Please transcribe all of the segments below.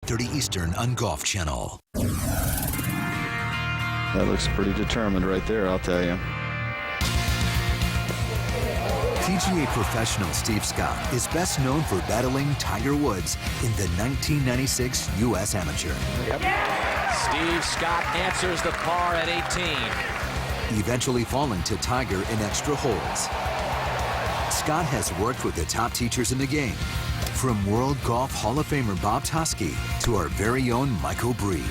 8:30 Eastern on Golf Channel. That looks pretty determined right there, I'll tell you. PGA professional Steve Scott is best known for battling Tiger Woods in the 1996 U.S. Amateur. Steve Scott answers the par at 18. Eventually falling to Tiger in extra holes. Scott has worked with the top teachers in the game, from World Golf Hall of Famer Bob Toski to our very own Michael Breed.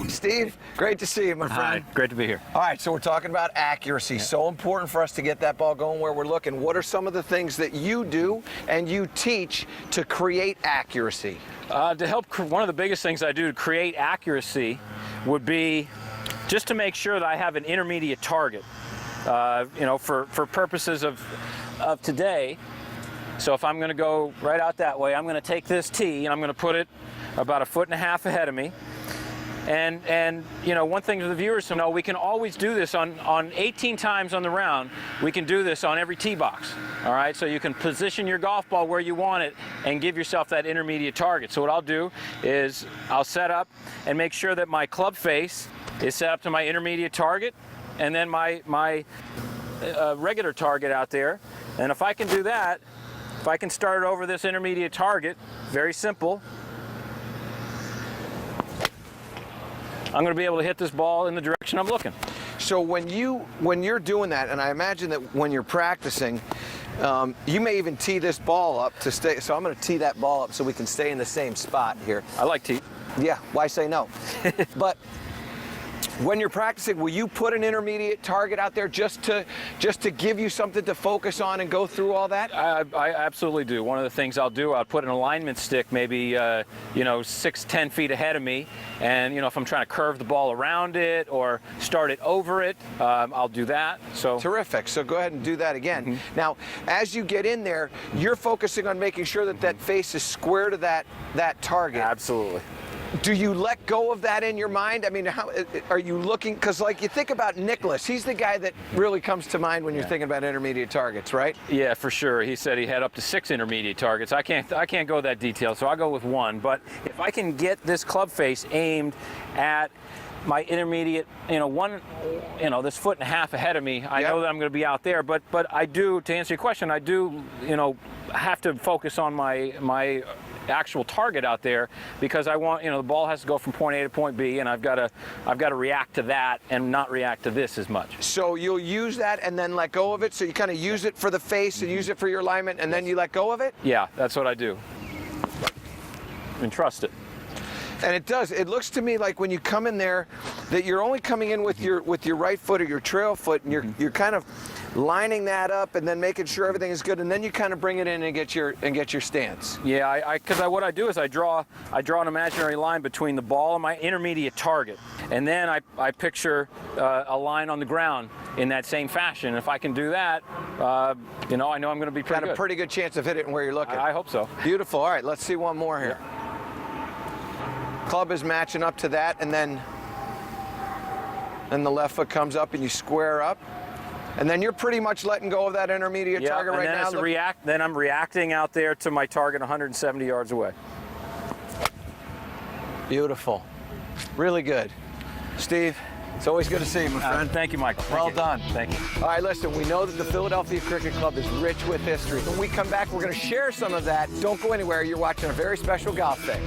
Steve, great to see you, my friend. Hi, great to be here. All right, so we're talking about accuracy. So important for us to get that ball going where we're looking. What are some of the things that you do and you teach to create accuracy? To help, one of the biggest things I do to create accuracy would be just to make sure that I have an intermediate target. For purposes of today. So if I'm going to go right out that way, I'm going to take this tee and I'm going to put it about 1.5 feet ahead of me. And one thing to the viewers to know, we can always do this on 18 times on the round. We can do this on every tee box. All right, so you can position your golf ball where you want it and give yourself that intermediate target. So what I'll do is I'll set up and make sure that my club face is set up to my intermediate target, and then my regular target out there. And if I can do that, if I can start over this intermediate target, very simple, I'm going to be able to hit this ball in the direction I'm looking. So when you're doing that, and I imagine that when you're practicing, you may even tee this ball up to stay. So I'm going to tee that ball up so we can stay in the same spot here. I like tee. Yeah, why say no? But when you're practicing, will you put an intermediate target out there just to give you something to focus on and go through all that? I absolutely do. One of the things I'll do, I'll put an alignment stick maybe 6-10 feet ahead of me, and if I'm trying to curve the ball around it or start it over it, I'll do that. So terrific. So go ahead and do that again. Mm-hmm. Now, as you get in there, you're focusing on making sure that face is square to that target. Absolutely. Do you let go of that in your mind? I mean, how are you looking? Because you think about Nicholas, he's the guy that really comes to mind when you're thinking about intermediate targets, right? Yeah, for sure. He said he had up to 6 intermediate targets. I can't go that detailed, so I'll go with 1. But if I can get this club face aimed at my intermediate, this 1.5 feet ahead of me, I know that I'm going to be out there. But I do, to answer your question, I do, have to focus on my actual target out there, because I want, the ball has to go from point A to point B, and I've got to react to that and not react to this as much. So you'll use that and then let go of it. So you kind of use it for the face and use it for your alignment, and then you let go of it? Yeah, that's what I do. And trust it. And it does. It looks to me like when you come in there that you're only coming in with your right foot or your trail foot, and you're kind of lining that up and then making sure everything is good, and then you kind of bring it in and get your stance. Yeah, because what I do is I draw an imaginary line between the ball and my intermediate target, and then I picture a line on the ground in that same fashion. If I can do that, I know I'm going to be pretty good. Got a pretty good chance of hitting where you're looking. I hope so. Beautiful. All right, let's see one more here. Yeah. Club is matching up to that, and then the left foot comes up and you square up. And then you're pretty much letting go of that intermediate target right now. Then I'm reacting out there to my target 170 yards away. Beautiful. Really good. Steve, it's always good to see you, my friend. Thank you, Michael. Well done. Thank you. All right, listen, we know that the Philadelphia Cricket Club is rich with history. When we come back, we're going to share some of that. Don't go anywhere. You're watching a very special Golf Fix.